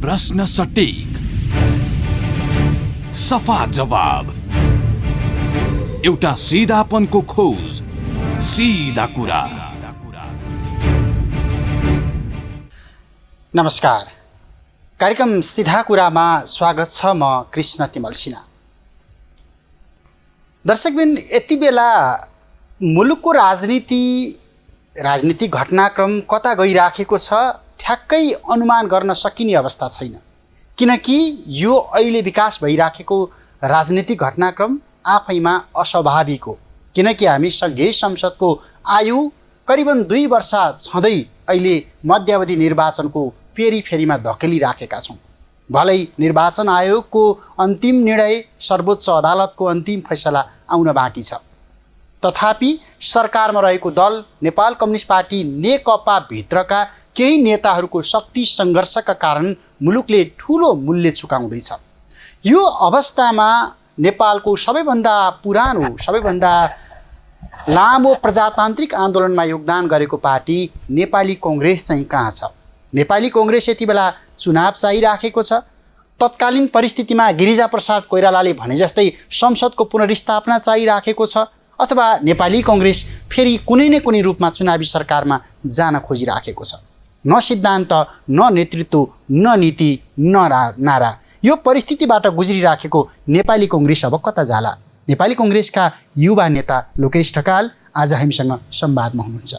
प्रश्न सटीक, सफा जवाब, एउटा सिधापनको खोज, सीधा कुरा। नमस्कार, कार्यक्रम सीधा कुरामा स्वागत छ। म कृष्ण तिमल सिन्हा। दर्शकबिन, यति बेला मुलुकको राजनीतिक घटनाक्रम कता गइराखेको छ ठ्याक्कै अनुमान गर्न सकिने अवस्था छैन, किनकि यो अहिले विकास भइराखेको राजनीतिक घटनाक्रम आफैमा अस्वाभाविक हो। किनकि हामी सङ्घीय संसदको आयु करिबन 2 वर्ष छँदै अहिले मध्यावधि निर्वाचनको फेरिमा धकेलिराखेका छौँ। भलै निर्वाचन आयोगको अन्तिम निर्णय, सर्वोच्च अदालतको अन्तिम फैसला आउन बाँकी छ। तथापि सरकारमा रहेको दल नेपाल कम्युनिस्ट पार्टी नेकपा भित्रका केही नेताहरूको शक्ति सङ्घर्षका कारण मुलुकले ठुलो मूल्य चुकाउँदैछ। यो अवस्थामा नेपालको सबैभन्दा पुरानो, सबैभन्दा लामो प्रजातान्त्रिक आन्दोलनमा योगदान गरेको पार्टी नेपाली कङ्ग्रेस चाहिँ कहाँ छ? नेपाली कङ्ग्रेस यति बेला चुनाव चाहिराखेको छ। तत्कालीन परिस्थितिमा गिरिजाप्रसाद कोइरालाले भने जस्तै संसदको पुनर्स्थापना चाहिराखेको छ, अथवा नेपाली कङ्ग्रेस फेरि कुनै न कुनै रूपमा चुनावी सरकारमा जान खोजिराखेको छ। न सिद्धान्त, न नेतृत्व, न नीति, न नारा। यो परिस्थितिबाट गुज्रिराखेको नेपाली कङ्ग्रेस अब कता जाला? नेपाली कङ्ग्रेसका युवा नेता लोकेश ढकाल आज हामीसँग संवादमा हुनुहुन्छ।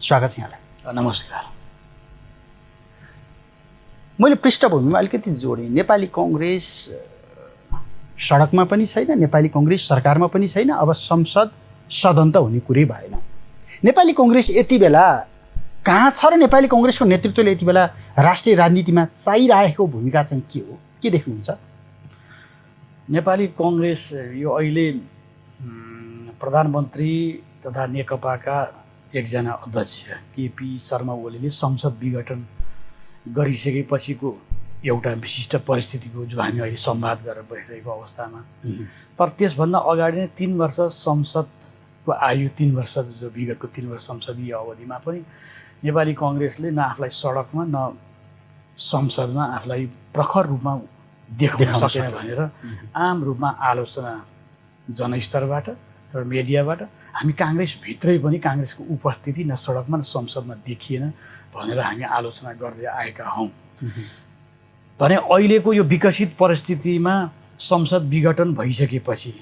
स्वागत छ यहाँलाई। नमस्कार। मैले पृष्ठभूमिमा अलिकति जोडेँ। नेपाली कङ्ग्रेस सडकमा पनि छैन, नेपाली कङ्ग्रेस सरकारमा पनि छैन, अब संसद सदन त हुने कुरै भएन। नेपाली कङ्ग्रेस यति बेला कहाँ छ र नेपाली कङ्ग्रेसको नेतृत्वले यति बेला राष्ट्रिय राजनीतिमा चाहिरहेको भूमिका चाहिँ के हो? के देख्नुहुन्छ? नेपाली कङ्ग्रेस यो अहिले प्रधानमन्त्री तथा नेकपाका एकजना अध्यक्ष केपी शर्मा ओलीले संसद विघटन गरिसकेपछिको एउटा विशिष्ट परिस्थितिको जो हामी अहिले संवाद गरेर बसिरहेको अवस्थामा, तर त्यसभन्दा अगाडि नै 3 वर्ष संसदको आयु, 3 वर्ष जो विगतको 3 वर्ष संसदीय अवधिमा पनि नेपाली कङ्ग्रेसले न आफूलाई सडकमा न संसदमा आफूलाई प्रखर रूपमा देखाउन सकेन भनेर आम रूपमा आलोचना जनस्तरबाट तर मिडियाबाट हामी काङ्ग्रेसभित्रै पनि काङ्ग्रेसको उपस्थिति न सडकमा न संसदमा देखिएन भनेर हामी आलोचना गर्दै आएका हौँ। भने अहिलेको यो विकसित परिस्थितिमा संसद विघटन भइसकेपछि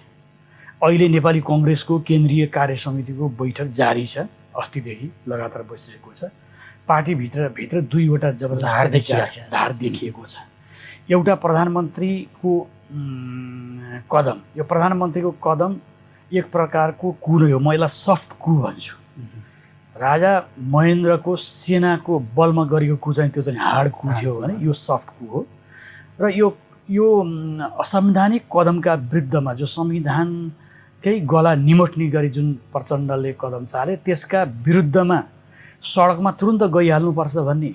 अहिले नेपाली कङ्ग्रेसको केन्द्रीय कार्य समितिको बैठक जारी छ। अस्तिदेखि लगातार बसिरहेको छ। पार्टीभित्र 2वटा जबरजस्त धार देखिएको छ। एउटा प्रधानमन्त्रीको कदम, यो प्रधानमन्त्रीको कदम एक प्रकारको कू नै हो। म यसलाई सफ्ट कू भन्छु। राजा महेन्द्रको सेनाको बलमा गरेको कू चाहिँ त्यो चाहिँ हार्ड कू थियो भने यो सफ्ट कू हो। र यो असंवैधानिक कदमका विरुद्धमा जो संविधानकै गला निमोट्ने गरी जुन प्रचण्डले कदम चाले त्यसका विरुद्धमा सडकमा तुरुन्त गइहाल्नुपर्छ भन्ने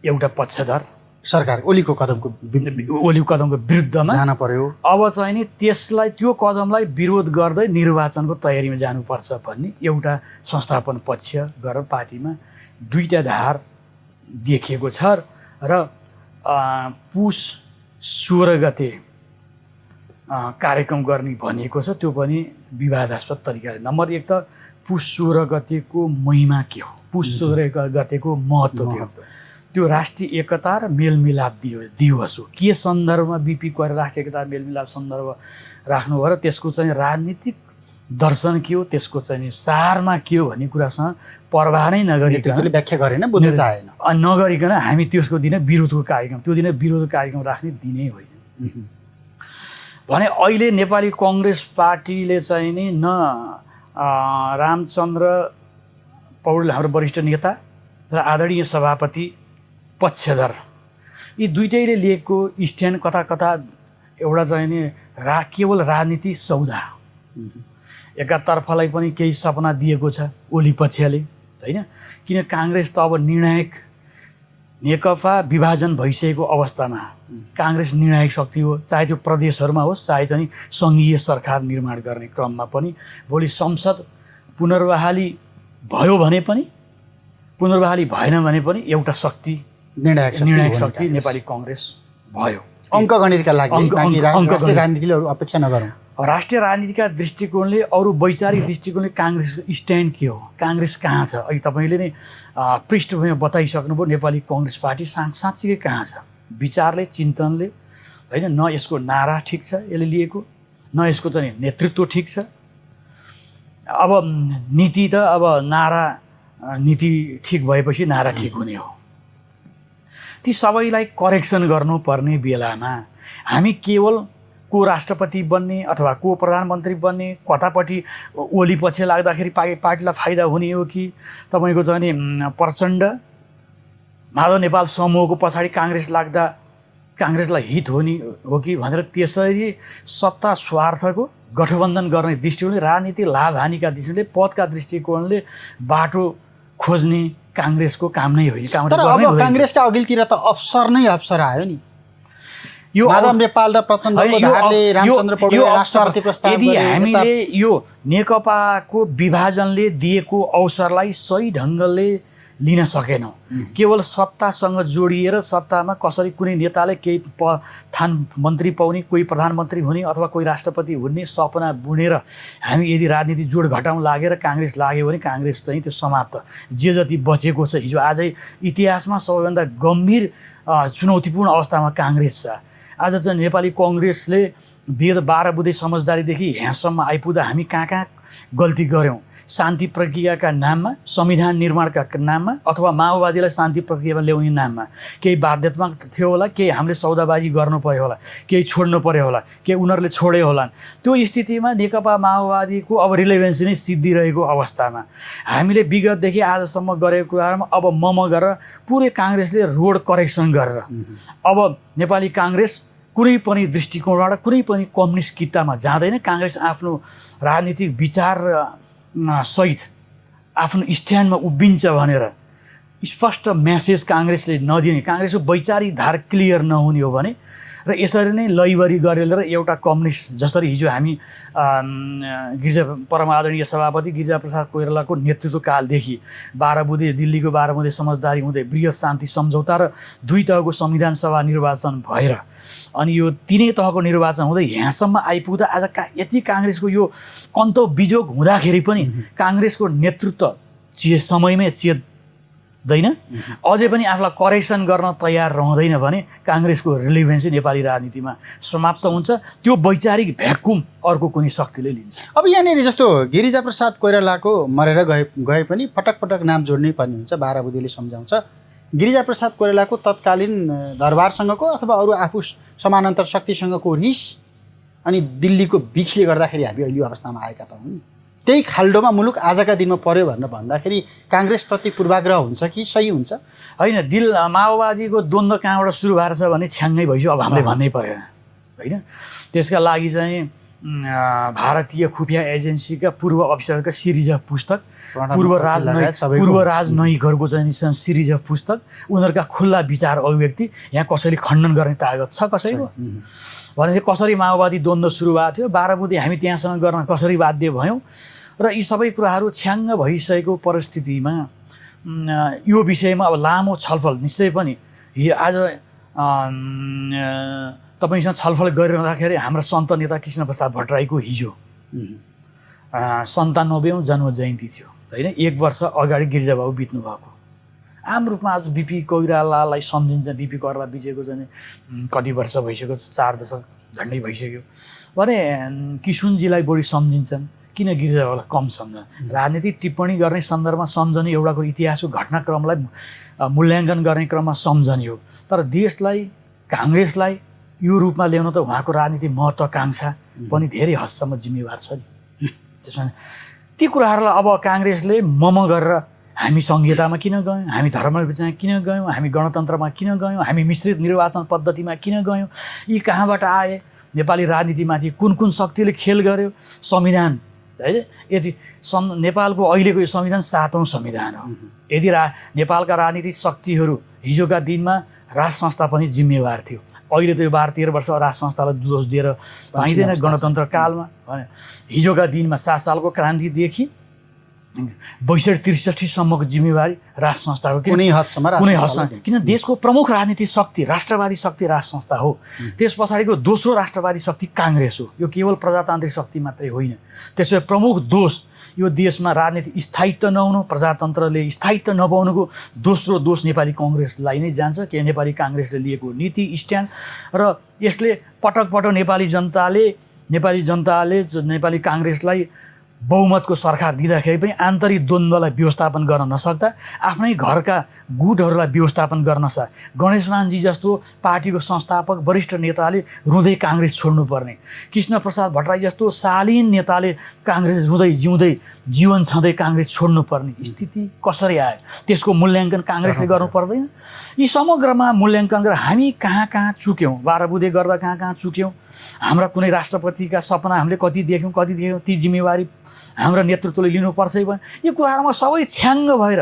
एउटा पक्षधर सरकार ओलीको कदमको विरुद्धमा जान पर्यो। अब चाहिँ नि त्यसलाई, त्यो कदमलाई विरोध गर्दै निर्वाचनको तयारीमा जानुपर्छ भन्ने एउटा संस्थापन पक्ष गरेर पार्टीमा 2टा धार देखिएको छ। र पुस 16 गते कार्यक्रम गर्ने भनिएको छ। त्यो पनि विवादास्पद तरिकाले। नम्बर 1 त पुस 16 गतेको महिमा के हो? पुस 16 गतेको महत्त्व के हो? त्यो राष्ट्रिय एकता र मेलमिलाप दिवस हो। के सन्दर्भमा बिपी गरेर राष्ट्रिय एकता मेलमिलाप सन्दर्भ राख्नु हो र त्यसको चाहिँ राजनीतिक दर्शन के हो, त्यसको चाहिँ सारमा के हो भन्ने कुरासँग पर्वाह नै नगरिकन व्याख्या गरेन, बुझ्न चाहेन, नगरिकन हामी त्यसको दिन विरोधको कार्यक्रम, त्यो दिन विरोधको कार्यक्रम राख्ने दिनै होइन। भने अहिले नेपाली कङ्ग्रेस पार्टीले चाहिँ नि न रामचन्द्र पौडेल हाम्रो वरिष्ठ नेता र आदरणीय सभापति पक्षधर, यी दुइटैले लिएको स्ट्यान्ड कता कता एउटा चाहिँ नि केवल राजनीति सौदा। एकातर्फलाई पनि केही सपना दिएको छ ओली पक्षले, होइन? किन काङ्ग्रेस त अब निर्णायक, नेकपा विभाजन भइसकेको अवस्थामा काङ्ग्रेस निर्णायक शक्ति हो। चाहे त्यो प्रदेशहरूमा होस्, चाहे चाहिँ सङ्घीय सरकार निर्माण गर्ने क्रममा पनि भोलि संसद पुनर्बहाली भयो भने पनि, पुनर्बहाली भएन भने पनि एउटा शक्ति निर्णायक शक्ति नेपाली काङ्ग्रेस भयो। अङ्कगणितका लागि राष्ट्रिय राजनीतिले अरू अपेक्षा नगरौँ। राष्ट्रिय राजनीतिका दृष्टिकोणले अरू वैचारिक दृष्टिकोणले काङ्ग्रेसको स्ट्यान्ड के हो, काङ्ग्रेस कहाँ छ? अहिले तपाईँले नै पृष्ठभूमिमा बताइसक्नुभयो नेपाली काङ्ग्रेस पार्टी साँच्चीकै कहाँ छ। विचारले, चिन्तनले होइन, न यसको नारा ठिक छ यसले लिएको, न यसको चाहिँ नेतृत्व ठिक छ। अब नीति त अब नारा नीति ठिक भएपछि नारा ठिक हुने हो। ती सबैलाई करेक्सन गर्नुपर्ने बेलामा हामी केवल को राष्ट्रपति बन्ने अथवा को प्रधानमन्त्री बन्ने, कतापट्टि ओली पछि लाग्दाखेरि पार्टीलाई फाइदा हुने हो कि तपाईँको चाहिँ नि प्रचण्ड माधव नेपाल समूहको पछाडि काङ्ग्रेस लाग्दा काङ्ग्रेसलाई हित हुने हो कि भनेर त्यसरी सत्ता स्वार्थको गठबन्धन गर्ने दृष्टिकोणले, राजनीति लाभ हानिका दृष्टिले, पदका दृष्टिकोणले बाटो खोज्ने काङ्ग्रेसको काम नै होइन। तर अब काङ्ग्रेसका अघिल्तिर त अवसर नै अवसर आयो नि। यो माधव नेपाल र प्रचण्डको धारले रामचन्द्र पौडेलले राष्ट्रपति प्रस्ताव यदि हामीले यो नेकपाको विभाजनले दिएको अवसरलाई सही ढङ्गले लिन सकेनौँ, केवल सत्तासँग जोडिएर सत्तामा कसरी कुनै नेताले केही थान मन्त्री पाउने, कोही प्रधानमन्त्री हुने अथवा कोही राष्ट्रपति हुने सपना बुनेर हामी यदि राजनीति जोड घटाउँ लागेर काङ्ग्रेस लाग्यो भने काङ्ग्रेस चाहिँ त्यो समाप्त। जे जति बचेको छ, हिजो आजै इतिहासमा सबैभन्दा गम्भीर चुनौतीपूर्ण अवस्थामा काङ्ग्रेस छ। आज चाहिँ नेपाली काङ्ग्रेसले विगत 12 बुँदे समझदारीदेखि यहाँसम्म आइपुग्दा हामी कहाँ कहाँ गल्ती गऱ्यौँ, शान्ति प्रक्रियाका नाममा, संविधान निर्माणका नाममा अथवा माओवादीलाई शान्ति प्रक्रियामा ल्याउने नाममा केही बाध्यात्मक थियो होला, केही हामीले सौदाबाजी गर्नु पर्यो होला, केही छोड्नु पर्यो होला, केही उनीहरूले छोडे होलान्। त्यो स्थितिमा नेकपा माओवादीको अब रिलेभेन्स नै सिद्धिरहेको अवस्थामा हामीले विगतदेखि आजसम्म गरेको कुराहरूमा अब गरेर पुरै काङ्ग्रेसले रोड करेक्सन गरेर अब नेपाली काङ्ग्रेस कुनै पनि दृष्टिकोणबाट कुनै पनि कम्युनिस्ट कित्तामा जाँदैन। काङ्ग्रेस आफ्नो राजनीतिक विचार सहित आफ्नो स्ट्यान्डमा उभिन्छ भनेर स्पष्ट मेसेज काङ्ग्रेसले नदिने, काङ्ग्रेसको वैचारिक धार क्लियर नहुने हो भने र यसरी नै लैबरी गरेर एउटा कम्युनिस्ट जसरी हिजो हामी परमादरणीय सभापति गिरिजाप्रसाद कोइरालाको नेतृत्वकालदेखि 12 बुँदे दिल्लीको 12 बुँदे समझदारी हुँदै बृहत शान्ति सम्झौता र 2 तहको संविधान सभा निर्वाचन भएर अनि यो 3 तहको निर्वाचन हुँदै यहाँसम्म आइपुग्दा आज यति काङ्ग्रेसको यो कन्तो बिजोग हुँदाखेरि पनि काङ्ग्रेसको नेतृत्व समयमै दैन, अझै पनि आफूलाई करेक्सन गर्न तयार रहँदैन भने काङ्ग्रेसको रिलेभेन्स नेपाली राजनीतिमा समाप्त हुन्छ। त्यो वैचारिक भ्याकुम अर्को कुनै शक्तिले लिन्छ। अब यहाँनिर जस्तो गिरिजाप्रसाद कोइरालाको मरेर गए पनि पटक पटक नाम जोड्नै पर्ने हुन्छ। 12 बुँदेले सम्झाउँछ गिरिजाप्रसाद कोइरालाको तत्कालीन दरबारसँगको अथवा अरू आफू समानान्तर शक्तिसँगको रिस अनि दिल्लीको बिखले गर्दाखेरि हामी अहिले अवस्थामा आएका त हौँ। त्यही खाल्डोमा मुलुक आजका दिनमा पर्यो भनेर भन्दाखेरि काङ्ग्रेसप्रति पूर्वाग्रह हुन्छ कि सही हुन्छ? होइन, माओवादीको द्वन्द्व कहाँबाट सुरु भएको छ भने छ्याङ्गै भइसक्यो। अब हामीले भन्नै पर्यो होइन। त्यसका लागि चाहिँ भारतीय खुफिया एजेन्सीका पूर्व अफिसरका सिरिज अफ पुस्तक, पूर्व राजनयिकहरूको चाहिँ सिरिज अफ पुस्तक, उनीहरूका खुल्ला विचार अभिव्यक्ति यहाँ कसैले खण्डन गर्ने तागत छ कसैको भने चाहिँ कसरी माओवादी द्वन्द्व सुरु भएको थियो, 12 बुँदे हामी त्यहाँसँग गर्न कसरी बाध्य भयौँ र यी सबै कुराहरू छ्याङ्ग भइसकेको परिस्थितिमा यो विषयमा अब लामो छलफल निश्चय पनि आज तपाईँसँग छलफल गरिरहँदाखेरि हाम्रा सन्त नेता कृष्णप्रसाद भट्टराईको हिजो 97औं जन्म जयन्ती थियो होइन। 1 वर्ष अगाडि गिरिजाबाबु बित्नु भएको। आम रूपमा आज बिपी कोइरालालाई सम्झिन्छ। बिपी कोइराला बिजेको चाहिँ कति वर्ष भइसक्यो, 4 दशक झन्डै भइसक्यो भने किशुनजीलाई बढी सम्झिन्छन्, किन गिरिजाबाबुलाई कम सम्झन्? राजनीतिक टिप्पणी गर्ने सन्दर्भमा सम्झने एउटाको इतिहासको घटनाक्रमलाई मूल्याङ्कन गर्ने क्रममा सम्झने हो। तर देशलाई, काङ्ग्रेसलाई यो रूपमा ल्याउन त उहाँको राजनीतिक महत्त्वाकाङ्क्षा पनि धेरै हदसम्म जिम्मेवार छ नि। त्यसमा ती कुराहरूलाई अब काङ्ग्रेसले गरेर हामी संहितामा किन गयौँ, हामी धर्मविचारमा किन गयौँ, हामी गणतन्त्रमा किन गयौँ, हामी मिश्रित निर्वाचन पद्धतिमा किन गयौँ, यी कहाँबाट आए, नेपाली राजनीतिमाथि कुन कुन शक्तिले खेल गर्यो, संविधान है यदि नेपालको अहिलेको यो संविधान 7औं संविधान हो। यदि नेपालका राजनीतिक शक्तिहरू हिजोका दिनमा राज संस्था पनि जिम्मेवार थियो। अहिले त यो 12-13 वर्ष राज संस्थालाई दोष दिएर पाइँदैन गणतन्त्र कालमा। हिजोका दिनमा 7 सालको क्रान्तिदेखि 62-63 सम्मको जिम्मेवारी राष्ट्र संस्थाको कुनै हदसम्म किन देशको प्रमुख राजनीतिक शक्ति राष्ट्रवादी शक्ति राष्ट्र संस्था हो। त्यस पछाडिको दोस्रो राष्ट्रवादी शक्ति काङ्ग्रेस हो। यो केवल प्रजातान्त्रिक शक्ति मात्रै होइन। त्यसो भए प्रमुख दोष यो देशमा राजनीतिक स्थायित्व नहुनु, प्रजातन्त्रले स्थायित्व नपाउनुको दोस्रो दोष नेपाली कङ्ग्रेसलाई नै जान्छ। कि नेपाली काङ्ग्रेसले लिएको नीति स्ट्यान्ड र यसले पटक पटक नेपाली जनताले नेपाली काङ्ग्रेसलाई बहुमतको सरकार दिँदाखेरि पनि आन्तरिक द्वन्द्वलाई व्यवस्थापन गर्न नसक्दा आफ्नै घरका गुटहरूलाई व्यवस्थापन गर्न गणेशमानजी जस्तो पार्टीको संस्थापक वरिष्ठ नेताले रुँदै काङ्ग्रेस छोड्नुपर्ने, कृष्णप्रसाद भट्टराई जस्तो शालीन नेताले काङ्ग्रेस रुँदै जिउँदै जीवन छँदै काङ्ग्रेस छोड्नुपर्ने स्थिति कसरी आयो? त्यसको मूल्याङ्कन काङ्ग्रेसले गर्नु पर्दैन? यी समग्रमा मूल्याङ्कन गरेर हामी कहाँ कहाँ चुक्यौँ, बाह्रबुधे गर्दा कहाँ कहाँ चुक्यौँ, हाम्रा कुनै राष्ट्रपतिका सपना हामीले कति देख्यौँ ती जिम्मेवारी हाम्रो नेतृत्वले लिनुपर्छ। यो कुराहरूमा सबै छ्याङ्ग भएर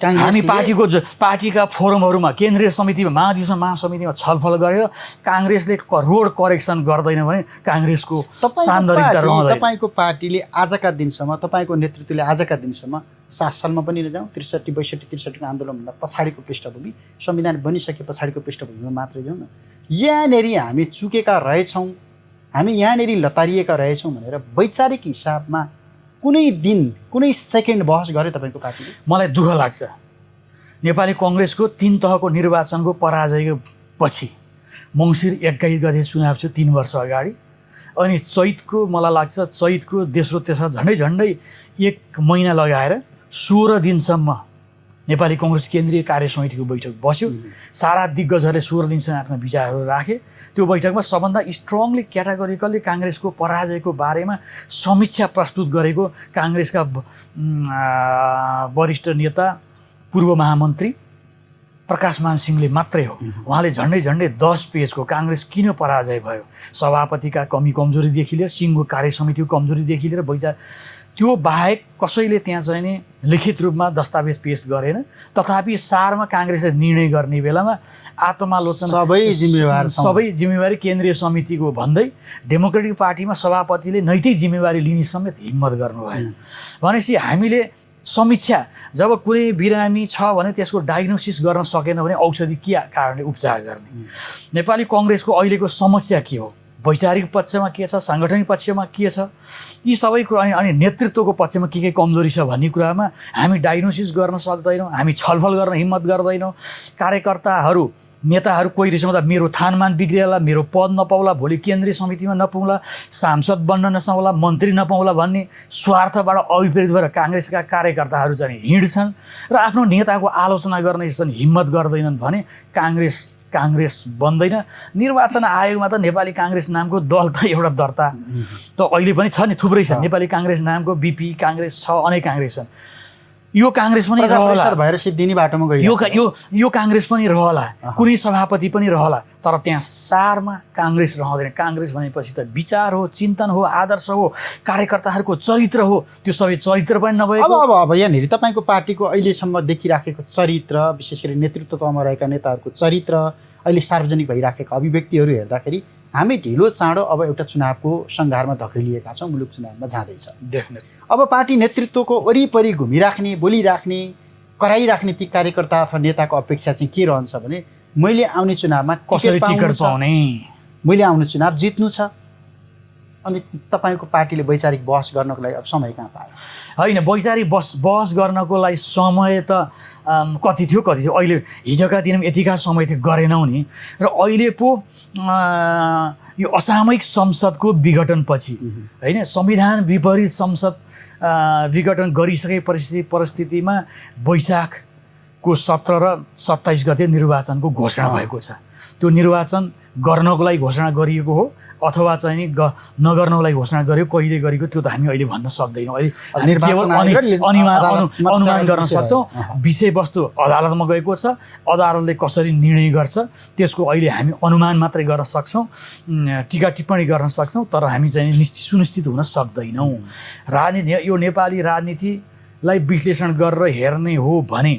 हामी पार्टीका फोरमहरूमा, केन्द्रीय समितिमा, महासमितिमा छलफल गरेर काङ्ग्रेसले रोड करेक्सन गर्दैन भने काङ्ग्रेसको सान्दर्भिकता रहँदैन। तपाईँको पार्टीले आजका दिनसम्म, तपाईँको नेतृत्वले आजका दिनसम्म 7 सालमा पनि नजाउँ, 63-62-63 आन्दोलनभन्दा पछाडिको पृष्ठभूमि, संविधान बनिसके पछाडिको पृष्ठभूमिमा मात्रै जाउँ न, यहाँनिर हामी चुकेका रहेछौँ, हामी यहाँनिर लतारिएका रहेछौँ भनेर वैचारिक हिसाबमा कुनै दिन कुनै सेकेन्ड बहस गरे तपाईँको पार्टीले? मलाई दुःख लाग्छ। नेपाली कङ्ग्रेसको 3 तहको निर्वाचनको पराजय पछि मङ्सिर 21 गते चुनाव थियो 3 वर्ष अगाडि, अनि मलाई लाग्छ चैतको दोस्रो तेस्रो झन्डै 1 महिना लगाएर 16 दिनसम्म नेपाली कङ्ग्रेस केन्द्रीय कार्य समितिको बैठक बस्यो। सारा दिग्गजहरूले 16 दिनसम्म आफ्ना विचारहरू राखे। त्यो बैठकमा सबभन्दा स्ट्रङली क्याटेगोरिकल्ली काङ्ग्रेसको पराजयको बारेमा समीक्षा प्रस्तुत गरेको काङ्ग्रेसका वरिष्ठ नेता पूर्व महामन्त्री प्रकाशमान सिंहले मात्रै हो। उहाँले झन्डै 10 पेजको काङ्ग्रेस किन पराजय भयो, सभापतिका कमी कमजोरीदेखि लिएर सिंहको कार्य समितिको कमजोरीदेखि लिएर त्यो बाहेक कसैले त्यहाँ चाहिँ नि लिखित रूपमा दस्तावेज पेश गरेन। तथापि सारमा काङ्ग्रेसले निर्णय गर्ने बेलामा आत्मालोचना सबै जिम्मेवारी केन्द्रीय समितिको भन्दै डेमोक्रेटिक पार्टीमा सभापतिले नैतिक जिम्मेवारी लिने समेत हिम्मत गर्नुभयो। भनेपछि हामीले समीक्षा, जब कुनै बिरामी छ भने त्यसको डायग्नोसिस गर्न सकेन भने औषधि के कारणले उपचार गर्ने? नेपाली कङ्ग्रेसको अहिलेको समस्या के हो? वैचारिक पक्षमा के छ, साङ्गठनिक पक्षमा के छ, यी सबै कुरा, अनि नेतृत्वको पक्षमा के कमजोरी छ भन्ने कुरामा हामी डायग्नोसिस गर्न सक्दैनौँ, हामी छलफल गर्न हिम्मत गर्दैनौँ। कार्यकर्ताहरू, नेताहरू कोही रिसाउँदा मेरो थानमान बिग्रिएला, मेरो पद नपाउला, भोलि केन्द्रीय समितिमा नपाउला, सांसद बन्न नसक्ला, मन्त्री नपाउला भन्ने स्वार्थबाट अभिप्रेत भएर काङ्ग्रेसका कार्यकर्ताहरू चाहिँ हिँड्छन् र आफ्नो नेताको आलोचना गर्न हिम्मत गर्दैनन् भने काङ्ग्रेस बन्दैन। निर्वाचन आयोगमा त नेपाली काङ्ग्रेस नामको दल त एउटा दर्ता त अहिले पनि छ नि, थुप्रै छ। नेपाली काङ्ग्रेस नामको बिपी काङ्ग्रेस छ, अनेक काङ्ग्रेस छन्। यो काङ्ग्रेस पनि रहला भएर सिद्धिने बाटोमा गयो। यो काङ्ग्रेस पनि रहला, कुनै सभापति पनि रहला, तर त्यहाँ सारमा काङ्ग्रेस रहँदैन। काङ्ग्रेस भनेपछि त विचार हो, चिन्तन हो, आदर्श हो, कार्यकर्ताहरूको चरित्र हो। त्यो सबै चरित्र पनि नभएको। अब यहाँनिर तपाईँको पार्टीको अहिलेसम्म देखिराखेको चरित्र, विशेष गरी नेतृत्वमा रहेका नेताहरूको चरित्र, अहिले सार्वजनिक भइराखेका अभिव्यक्तिहरू हेर्दाखेरि हामी ढिलो चाँडो अब एउटा चुनावको सङ्घारमा धकेलिएका छौँ, मुलुक चुनावमा जाँदैछ। अब पार्टी नेतृत्वको वरिपरि घुमिराख्ने, बोलिराख्ने, कराइराख्ने ती कार्यकर्ता अथवा नेताको अपेक्षा चाहिँ के रहन्छ भने मैले आउने चुनावमा कसरी टिकट पाउने, मैले आउने चुनाव जित्नु छ। अनि तपाईँको पार्टीले वैचारिक बहस गर्नको लागि अब समय कहाँ पायो? होइन, वैचारिक बहस गर्नको लागि समय त कति थियो। अहिले हिजोका दिनमा यतिका समय थियो गरेनौँ नि। र अहिले पो यो असामयिक संसदको विघटनपछि, होइन, संविधान विपरीत संसद विघटन गरिसके परिस्थितिमा वैशाखको 17 र 27 गते निर्वाचनको घोषणा भएको छ। त्यो निर्वाचन गर्नको लागि घोषणा गरिएको हो अथवा चाहिँ नि नगर्नको लागि घोषणा गर्यो, कहिले गरेको त्यो त हामी अहिले भन्न सक्दैनौँ। अहिले केवल अनुमान गर्न सक्छौँ। विषयवस्तु अदालतमा गएको छ, अदालतले कसरी निर्णय गर्छ त्यसको अहिले हामी अनुमान मात्रै गर्न सक्छौँ, टिका टिप्पणी गर्न सक्छौँ, तर हामी चाहिँ सुनिश्चित हुन सक्दैनौँ। राजनीति, यो नेपाली राजनीतिलाई विश्लेषण गरेर हेर्ने हो भने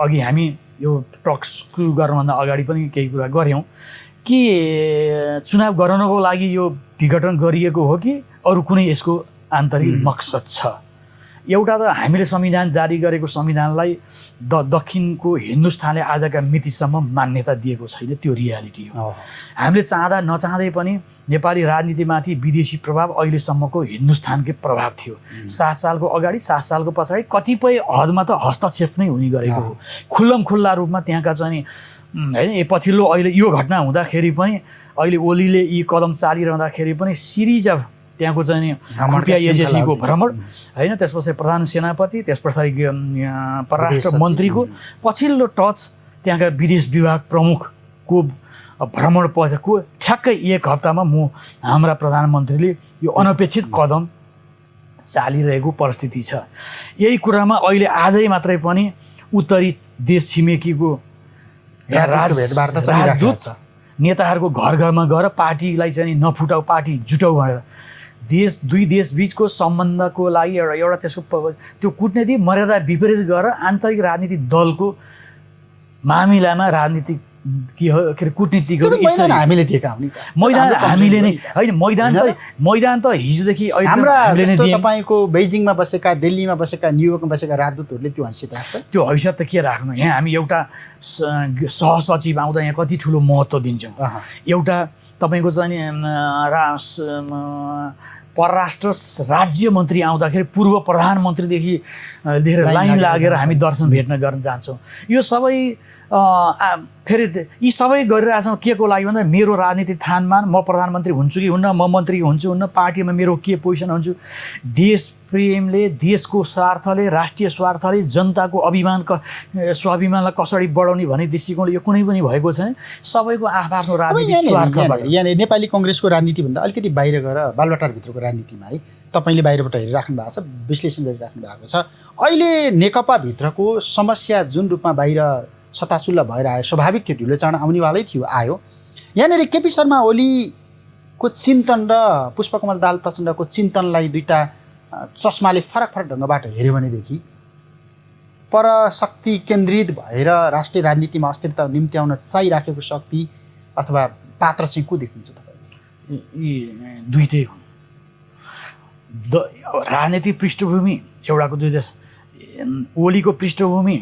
अघि हामी यो टक सुरु गर्नुभन्दा अगाडि पनि केही कुरा गऱ्यौँ कि चुनाव गराउनको लागि यो विघटन गरिएको हो कि अरू कुनै यसको आन्तरिक मकसद छ। एउटा त हामीले संविधान जारी गरेको संविधानलाई दक्षिणको हिन्दुस्तानले आजका मितिसम्म मान्यता दिएको छैन, त्यो रियालिटी हो। हामीले चाहँदा नचाहँदै पनि नेपाली राजनीतिमाथि विदेशी प्रभाव अहिलेसम्मको हिन्दुस्तानकै प्रभाव थियो। 7 सालको अगाडि 7 सालको पछाडि कतिपय हदमा त हस्तक्षेप नै हुने गरेको हो, खुल्ला रूपमा त्यहाँका चाहिँ होइन। पछिल्लो अहिले यो घटना हुँदाखेरि पनि अहिले ओलीले यी कदम चालिरहँदाखेरि पनि सिरिज अफ त्यहाँको चाहिँ खुफिया एजेन्सीको भ्रमण होइन, त्यसपछि प्रधान सेनापति, त्यस पछाडि परराष्ट्र मन्त्रीको पछिल्लो टच, त्यहाँका विदेश विभाग प्रमुखको भ्रमण पछिको ठ्याक्कै 1 हप्तामा हाम्रा प्रधानमन्त्रीले यो अनपेक्षित कदम चालिरहेको परिस्थिति छ। यही कुरामा अहिले आजै मात्रै पनि उत्तरी देश छिमेकीको राजदूत नेताहरूको घरमा गएर पार्टीलाई चाहिँ नफुटाऊ, पार्टी जुटाऊ भनेर दुई देश बीचको सम्बन्धको लागि एउटा त्यसको त्यो कूटनीतिक मर्यादा विपरीत गरेर आन्तरिक राजनीतिक दलको मामिलामा राजनीतिक के हो के अरे कूटनीतिको हामीले दिएका मैदान हामीले नै होइन। मैदान त हिजोदेखि अहिले तपाईँको बेजिङमा बसेका, दिल्लीमा बसेका, न्युयोर्कमा बसेका राजदूतहरूले त्यो हैसियत राख्छ। त्यो हैसियत त के राख्नु, यहाँ हामी एउटा सहसचिव आउँदा यहाँ कति ठुलो महत्त्व दिन्छौँ। एउटा तपाईँको चाहिँ परराष्ट्र राज्य मन्त्री आउँदाखेरि पूर्व प्रधानमन्त्रीदेखि लिएर लाइन लागेर हामी दर्शन भेट्न गर्न जान्छौँ। यो सबै फेरि यी सबै गरिरहेछौँ के को लागि भन्दा मेरो राजनीतिक थानमा म प्रधानमन्त्री हुन्छु कि हुन्न, म मन्त्री हुन्छु हुन्न, पार्टीमा मेरो के पोजिसन हुन्छु, देश प्रेमले, देशको स्वार्थले, राष्ट्रिय स्वार्थले जनताको स्वाभिमानलाई कसरी बढाउने भन्ने दृष्टिकोणले यो कुनै पनि भएको छैन। सबैको आफ्नो राजनीतिक स्वार्थबाट। यहाँ नेपाली कङ्ग्रेसको राजनीतिभन्दा अलिकति बाहिर गएर बालुवाटारभित्रको राजनीतिमा है तपाईँले बाहिरबाट हेरिराख्नु भएको छ, विश्लेषण गरिराख्नु भएको छ। अहिले नेकपाभित्रको समस्या जुन रूपमा बाहिर सतासुल्ल भएर आयो, स्वाभाविक थियो, ढिलो चाँडो आउनेवालै थियो, आयो। यहाँनिर केपी शर्मा ओलीको चिन्तन र पुष्पकमल दाहाल प्रचण्डको चिन्तनलाई दुईटा चस्माले फरक ढङ्गबाट हेऱ्यो भनेदेखि परशक्ति केन्द्रित भएर राष्ट्रिय राजनीतिमा अस्थिरता निम्त्याउन चाहिराखेको शक्ति अथवा पात्र चाहिँ को देख्नुहुन्छ तपाईँले? यी दुईटै हुन्। राजनीतिक पृष्ठभूमि एउटाको दुई देश, ओलीको पृष्ठभूमि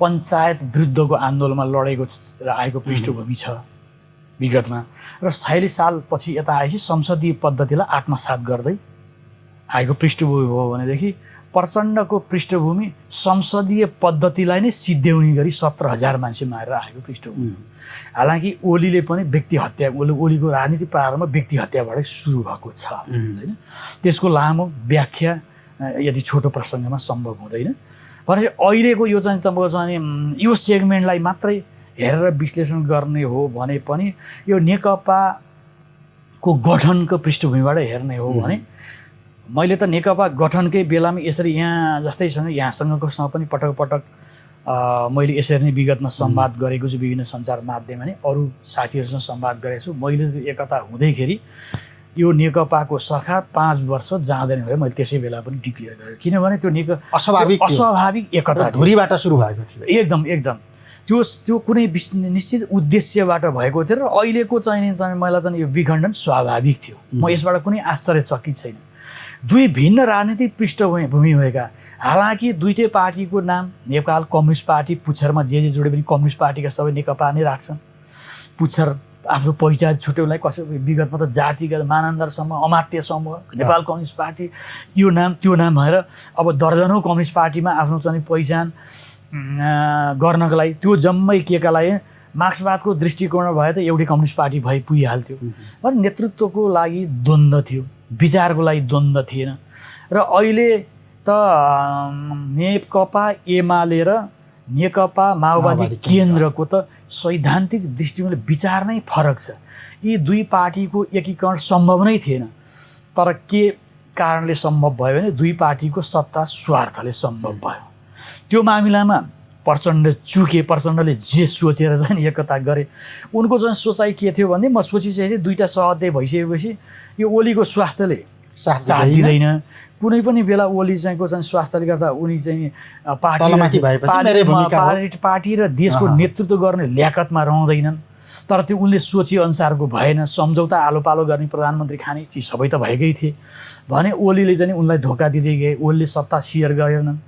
पञ्चायत विरुद्धको आन्दोलनमा लडेको र आएको पृष्ठभूमि छ विगतमा, र 46 सालपछि यता आएपछि संसदीय पद्धतिलाई आत्मसात गर्दै आएको पृष्ठभूमि हो भनेदेखि प्रचण्डको पृष्ठभूमि संसदीय पद्धतिलाई नै सिद्ध्याउने गरी 17,000 मान्छे मारेर आएको पृष्ठभूमि। हालाकि ओलीले पनि व्यक्ति हत्या, ओलीको राजनीतिक प्रारम्भ व्यक्ति हत्याबाटै सुरु भएको छ होइन। त्यसको लामो व्याख्या यदि छोटो प्रसङ्गमा सम्भव हुँदैन। भनेपछि अहिलेको यो चाहिँ तपाईँको चाहिँ यो सेगमेन्टलाई मात्रै हेरेर विश्लेषण गर्ने हो भने पनि यो नेकपाको गठनको पृष्ठभूमिबाट हेर्ने हो भने मैले त नेकपा गठनकै बेलामा यसरी यहाँ जस्तैसँग यहाँसँगकोसँग पनि पटक मैले यसरी नै विगतमा संवाद गरेको छु, विभिन्न सञ्चार माध्यम अनि अरू साथीहरूसँग संवाद गरेको छु। मैले एकता हुँदैखेरि यो नेकपाको सरकार 5 वर्ष जाँदैन भनेर मैले त्यसै बेला पनि डिक्लेयर गरेँ, किनभने त्यो अस्वाभाविक एकता धुरीबाट सुरु भएको थियो। एकदम त्यो कुनै निश्चित उद्देश्यबाट भएको थियो र अहिलेको चाहिँ मलाई चाहिँ यो विखण्डन स्वाभाविक थियो। म यसबाट कुनै आश्चर्यचकित छैन। दुई भिन्न राजनीतिक पृष्ठभूमि भएका, हालाकि दुईटै पार्टीको नाम नेपाल कम्युनिस्ट पार्टी, पुच्छरमा जे जोडे पनि कम्युनिस्ट पार्टीका सबै नेकपा नै राख्छन्। पुच्छर आफ्नो पहिचान छुट्याउलाई कसै विगतमा त जातिगत मानन्दर समूह, अमात्य समूह, नेपाल कम्युनिस्ट पार्टी यो नाम त्यो नाम भएर अब दर्जनौँ कम्युनिस्ट पार्टीमा आफ्नो चाहिँ पहिचान गर्नको लागि त्यो जम्मै केका लागि मार्क्सवादको दृष्टिकोण भए त एउटै कम्युनिस्ट पार्टी भइ पुगिहाल्थ्यो। तर नेतृत्वको लागि द्वन्द्व थियो, विचारको लागि द्वन्द्व थिएन। र अहिले त नेकपा एमाले र नेकपा माओवादी केन्द्रको त सैद्धान्तिक दृष्टिकोणले विचार नै फरक छ। यी दुई पार्टीको एकीकरण सम्भव नै थिएन। तर के कारणले सम्भव भयो भने दुई पार्टीको सत्ता स्वार्थले सम्भव भयो। त्यो मामिलामा प्रचण्ड चुके, प्रचण्डले जे सोचेर चाहिँ एकता गरे, उनको चाहिँ सोचाइ के थियो भने म सोचिसकेपछि दुईवटा सहअध्यक्ष भइसकेपछि यो ओलीको स्वास्थ्यले साथ दिँदैन। कुनै पनि बेला ओली चाहिँको चाहिँ स्वास्थ्यले गर्दा उनी चाहिँ पार्टी र देशको नेतृत्व गर्ने ल्याकतमा रहँदैनन्। तर त्यो उनले सोचे अनुसारको भएन। सम्झौता आलोपालो गर्ने प्रधानमन्त्री खाने चिज सबै त भएकै थिए भने ओलीले चाहिँ उनलाई धोका दिँदै गए। ओलीले सत्ता सेयर गरेनन्।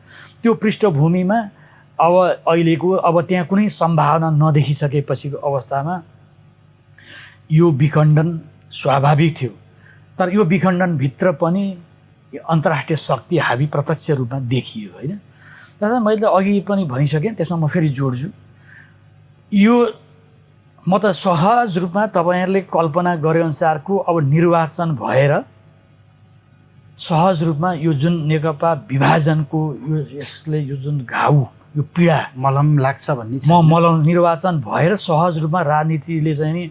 त्यो पृष्ठभूमिमा अब अहिलेको त्यहाँ कुनै सम्भावना नदेखिसकेपछिको अवस्थामा यो विखण्डन स्वाभाविक थियो। तर यो विखण्डनभित्र पनि अन्तर्राष्ट्रिय शक्ति हावी प्रत्यक्ष रूपमा देखियो होइन। दादा मैले अघि पनि भनिसकेँ, त्यसमा म फेरि जोड्छु। यो म त सहज रूपमा तपाईँहरूले कल्पना गरे अनुसारको अब निर्वाचन भएर सहज रूपमा यो जुन नेकपा विभाजनको यसले यो जुन घाउ यो पीडा मलम लाग्छ भन्ने मलम निर्वाचन भएर सहज रूपमा राजनीतिले चाहिँ नि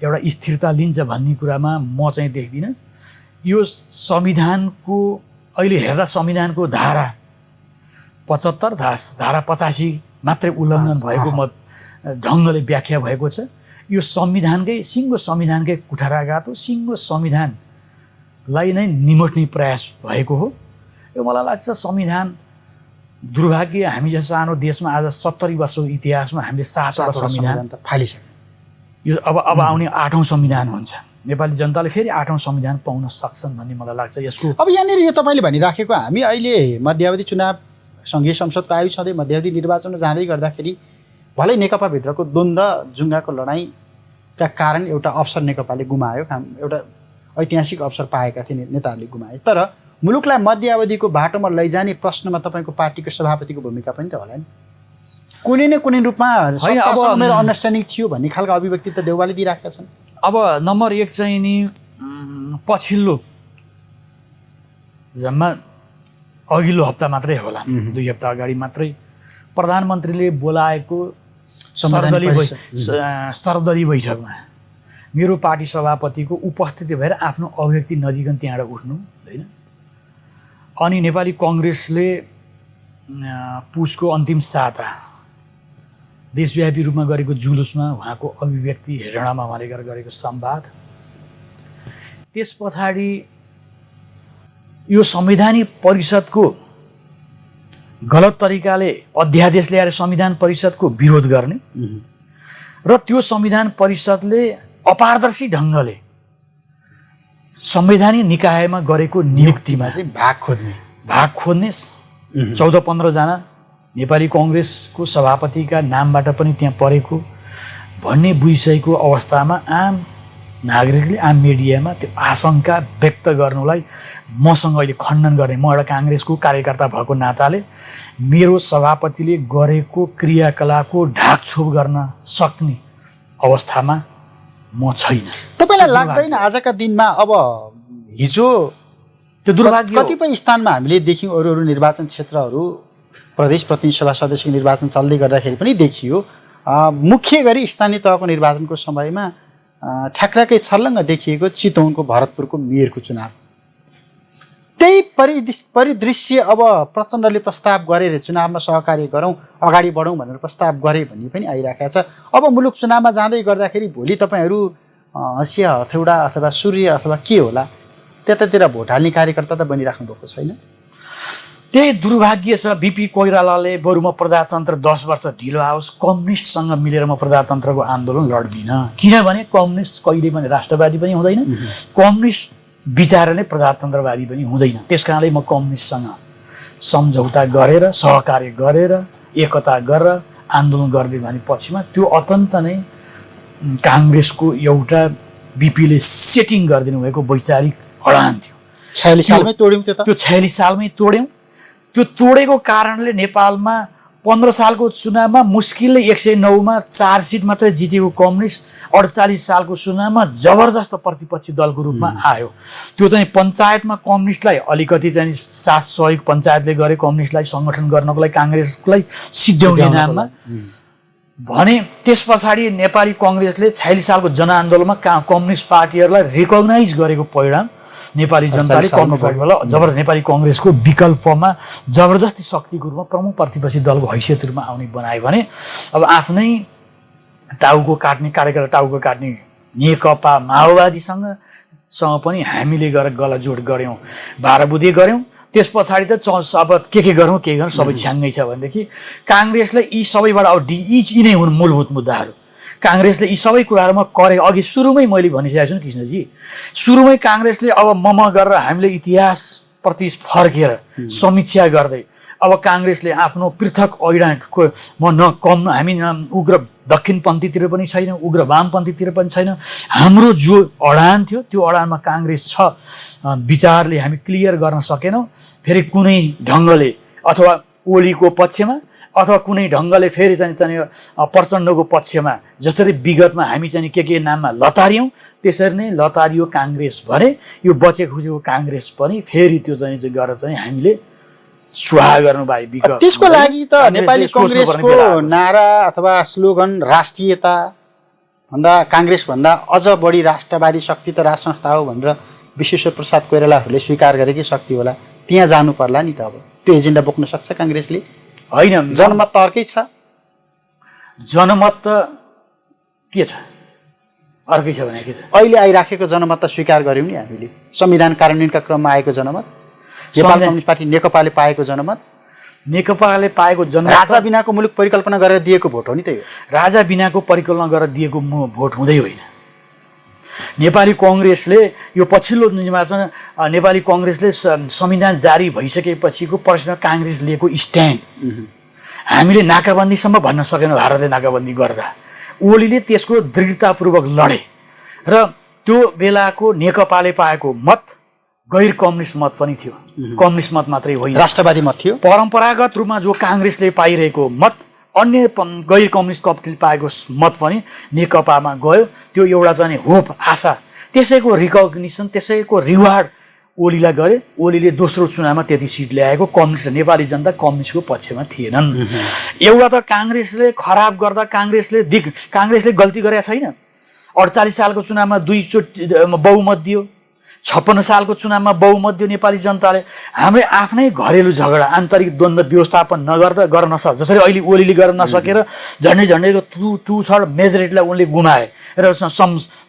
एउटा स्थिरता लिन्छ भन्ने कुरामा म चाहिँ देख्दिनँ। यो संविधानको अहिले हेर्दा संविधानको धारा 75 धारा 85 मात्रै उल्लङ्घन भएको म ढङ्गले व्याख्या भएको छ। यो संविधानकै सिङ्गो संविधानकै कुठाराघात हो। सिङ्गो संविधानलाई नै निमोट्ने प्रयास भएको हो। यो मलाई लाग्छ संविधान दुर्भाग्य हामी जस्तो सानो देशमा आज 70 वर्षको इतिहासमा हामीले 7 संविधान त फालिसक्यो। यो अब आउने 8औं संविधान हुन्छ। नेपाली जनताले फेरि 8औं संविधान पाउन सक्छन् भन्ने मलाई लाग्छ। यसको अब यहाँनिर यो तपाईँले भनिराखेको हामी अहिले मध्यावधि चुनाव सङ्घीय संसदको आयु छँदै मध्यावधि निर्वाचनमा जाँदै गर्दाखेरि भलै नेकपाभित्रको द्वन्द्व जुङ्गाको लडाइँका कारण एउटा अवसर नेकपाले गुमायो। एउटा ऐतिहासिक अवसर पाएका थिए नेताहरूले गुमाए। तर मुलुकलाई मध्यावधिको बाटोमा लैजाने प्रश्नमा तपाईँको पार्टीको सभापतिको भूमिका पनि त होला नि। कुनै न कुनै रूपमा मेरो अन्डरस्ट्यान्डिङ थियो भन्ने खालको अभिव्यक्ति त देउवाले दिइराखेका छन्। अब नम्बर 1 चाहिँ नि पछिल्लो जम्मा अघिल्लो हप्ता मात्रै होला, 2 हप्ता अगाडि मात्रै प्रधानमन्त्रीले बोलाएको सर्वदलीय बैठकमा मेरो पार्टी सभापतिको उपस्थिति भएर आफ्नो अभिव्यक्ति नदिकन त्यहाँबाट उठ्नु होइन। अनि नेपाली कङ्ग्रेसले पुसको अन्तिम साता देशव्यापी रूपमा गरेको जुलुसमा उहाँको अभिव्यक्ति हेरणामा उहाँले गरेको संवाद, त्यस पछाडि यो संवैधानिक परिषदको गलत तरिकाले अध्यादेश ल्याएर संविधान परिषदको विरोध गर्ने र त्यो संविधान परिषदले अपारदर्शी ढङ्गले संवैधानिक निकायमा गरेको नियुक्तिमा चाहिँ भाग खोज्ने 14-15 जना नेपाली कङ्ग्रेसको सभापतिका नामबाट पनि त्यहाँ परेको भन्ने बुझिसकेको अवस्थामा आम नागरिकले आम मिडियामा त्यो आशंका व्यक्त गर्नुलाई मसँग अहिले खण्डन गर्ने, म एउटा काङ्ग्रेसको कार्यकर्ता भएको नाताले मेरो सभापतिले गरेको क्रियाकलापको ढाकछोप गर्न सक्ने अवस्थामा म छैन। तपाईँलाई लाग्दैन आजका दिनमा अब हिजो त्यो दुर्भाग्य कतिपय स्थानमा हामीले देख्यौँ, अरू निर्वाचन क्षेत्रहरू प्रदेश प्रतिनिधि सभा सदस्यको निर्वाचन चल्दै गर्दाखेरि पनि देखियो, मुख्य गरी स्थानीय तहको निर्वाचनको समयमा ठ्याक्राकै छर्लङ्ग देखिएको चितवनको भरतपुरको मेयरको चुनाव। त्यही परिदृश्य अब प्रचण्डले प्रस्ताव गरेर चुनावमा सहकार्य गरौँ, अगाडि बढौँ भनेर प्रस्ताव गरे भन्ने पनि आइरहेको छ। अब मुलुक चुनावमा जाँदै गर्दाखेरि भोलि तपाईँहरू हँसिया हथौडा अथवा सूर्य अथवा के होला त्यतातिर भोट हाल्ने कार्यकर्ता त बनिराख्नु भएको छैन। त्यही दुर्भाग्य छ। बिपी कोइरालाले बरु म प्रजातन्त्र 10 वर्ष ढिलो आओस् कम्युनिस्टसँग मिलेर म प्रजातन्त्रको आन्दोलन लड्दिनँ, किनभने कम्युनिस्ट कहिले पनि राष्ट्रवादी पनि हुँदैन, कम्युनिस्ट विचारले प्रजातन्त्रवादी पनि हुँदैन। त्यस कारणले म कम्युनिस्टसँग सम्झौता गरेर सहकार्य गरेर एकता गरेर आन्दोलन गर्दै भने पछिमा त्यो अत्यन्त नै काङ्ग्रेसको एउटा बिपीले सेटिङ गरिदिनु भएको वैचारिक अडान थियो। 46 सालमै तोड्यौँ त्यो 46 सालमै तोड्यौँ। त्यो तोडेको कारणले नेपालमा 15 सालको चुनावमा मुस्किलले 109मा 4 सिट मात्रै जितेको कम्युनिस्ट 48 सालको चुनावमा जबरजस्त प्रतिपक्षी दलको रूपमा आयो। त्यो चाहिँ पञ्चायतमा कम्युनिस्टलाई अलिकति चाहिँ साथ सहयोग पञ्चायतले गरे कम्युनिस्टलाई सङ्गठन गर्नको लागि काङ्ग्रेसलाई सिद्ध्याउने नाममा भने त्यस पछाडि नेपाली कङ्ग्रेसले 46 सालको जनआन्दोलनमा कम्युनिस्ट पार्टीहरूलाई रिकगनाइज गरेको परिणाम नेपाली जनताले कम्युनिस्ट नेपाली कङ्ग्रेसको विकल्पमा जबरजस्ती शक्तिको रूपमा प्रमुख प्रतिपक्षी दलको हैसियत रूपमा आउने बनायो भने अब आफ्नै टाउको काट्ने कार्यकर्ता टाउको काट्ने नेकपा माओवादीसँग पनि हामीले गरेर गलाजोड गऱ्यौँ, बाह्रबुधे गऱ्यौँ। त्यस पछाडि त अब के गरौँ सबै छ्याङ्गै छ भनेदेखि काङ्ग्रेसले यी सबैबाट अब यी नै हुन् मूलभूत मुद्दाहरू। काङ्ग्रेसले यी सबै कुराहरूमा अघि सुरुमै मैले भनिसकेको छु नि कृष्णजी, सुरुमै काङ्ग्रेसले अब गरेर हामीले इतिहासप्रति फर्केर समीक्षा गर्दै अब काङ्ग्रेसले आफ्नो पृथक ऐडाको हामी उग्र दक्षिणपन्थीतिर पनि छैन, उग्र वामपन्थीतिर पनि छैन। हाम्रो जो अडान थियो त्यो अडानमा काङ्ग्रेस छ विचारले हामी क्लियर गर्न सकेनौँ। फेरि कुनै ढङ्गले अथवा ओलीको पक्षमा अथवा कुनै ढङ्गले फेरि चाहिँ प्रचण्डको पक्षमा जसरी विगतमा हामी चाहिँ के नाममा लतार्यौँ त्यसरी नै लतारियो काङ्ग्रेस भने यो बचेको खुजेको काङ्ग्रेस पनि फेरि त्यो चाहिँ गरेर चाहिँ हामीले सुहा गर्नु भाइ विगत। त्यसको लागि त नेपाली कांग्रेसको नारा अथवा स्लोगन राष्ट्रियता भन्दा कांग्रेस भन्दा अझ बढी राष्ट्रवादी शक्ति त राष्ट्र संस्था हो भनेर विश्वेश्वर प्रसाद कोइरालाहरूले स्वीकार गरेकै शक्ति होला। त्यहाँ जानु पर्ला नि त। अब त्यो एजेन्डा बोक्न सक्छ कांग्रेसले? होइन, जनमत त अर्कै छ। जनमत त के छ? अर्कै छ भने के छ? अहिले आइराखेको जनमत त स्वीकार गर्यौं नि हामीले। संविधान कार्यान्वयनका क्रममा आएको जनमत, नेपाल कम्युनिस्ट पार्टी नेकपाले पाएको जनमत, नेकपाले पाएको जनमत राजा बिनाको मुलुक परिकल्पना गरेर दिएको भोट हो नि त यो। राजा बिनाको परिकल्पना गरेर दिएको भोट हुँदै होइन। नेपाली कांग्रेसले यो पछिल्लो निर्वाचन नेपाली कांग्रेसले संविधान जारी भइसकेपछिको प्रश्न कांग्रेस लिएको स्ट्यान्ड हामीले नाकाबन्दीसम्म भन्न सकेनौँ। भारतले नाकाबन्दी गर्दा ओलीले त्यसको दृढतापूर्वक लडे र त्यो बेलाको नेकपाले पाएको मत गैर कम्युनिस्ट मत पनि थियो। कम्युनिस्ट मत मात्रै होइन, राष्ट्रवादी मत थियो। परम्परागत रूपमा जो कांग्रेसले पाइरहेको मत अन्य गैर कम्युनिस्ट पार्टीले पाएको मत पनि नेकपामा गयो। त्यो एउटा चाहिँ होप, आशा, त्यसैको रिकग्निसन, त्यसैको रिवार्ड ओलीलाई गरे। ओलीले दोस्रो चुनावमा त्यति सिट ल्याएको। कम्युनिस्ट नेपाली जनता कम्युनिस्टको पक्षमा थिएनन्। एउटा त कांग्रेसले खराब गर्दा कांग्रेसले गल्ती गरेका छैन। 48 सालको चुनावमा 2 चोटि बहुमत दियो, 56 सालको चुनावमा बहुमत दियो नेपाली जनताले। हाम्रो आफ्नै घरेलु झगडा, आन्तरिक द्वन्द्व व्यवस्थापन गर्न नसक्छ। जसरी अहिले ओलीले गर्न नसकेर झन्डै 2/3 मेजोरिटीलाई उनले गुमाए र